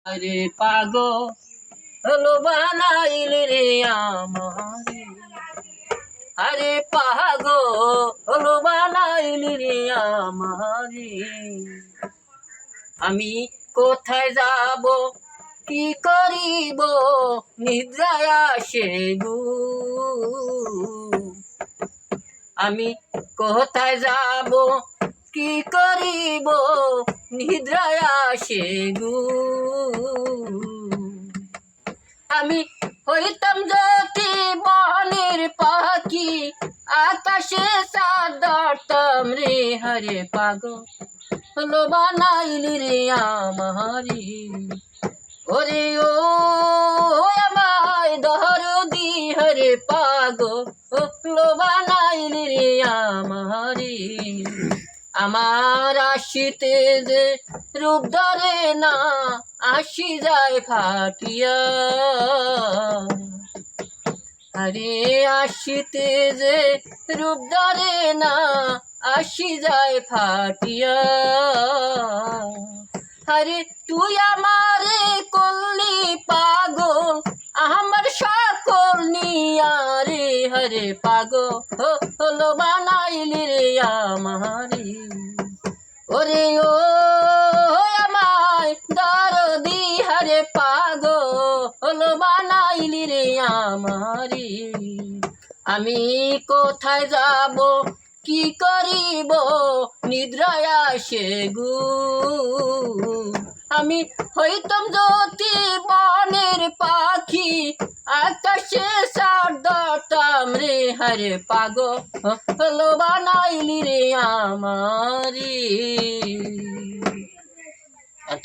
আরে পাগল বানাইল রে আমারে, আরে পাগল বানাইল রে আমারে। আমি কোথায় যাব কি করিব নিদ্রায় আসে গো, আমি কোথায় যাব কি করিব নিদ্রায় আসে গো। আমি হইতাম যদি বনের পাখি আকাশে চাঁদ ধরতাম রে, হরে পাগল বানাইল রে আমারে। ওরে ও আমায় দরদি হরে পাগল বানাইল রে আমারে। আমার আশিতে যে রূপ ধরে না আসি যায় ফাটিয়া, আরে আশিতে যে রূপ ধরে না আসি যায় ফাটিয়া। আরে তুই আমারে করলি পাগল আমার সকল নিয়া রে, হরে পাগল বানাইলি রে আমারে। ওরে ও আমায় দরদি হরে পাগল বানাইলি রে আমারে। আমি কোথায় যাব কি করিব নিদ্রায় আসে গো, আমি হইতাম যদি বনের পাখি আকাশে চাঁদ ধরতাম রে, হরে পাগল বানাইলি রে আমারে।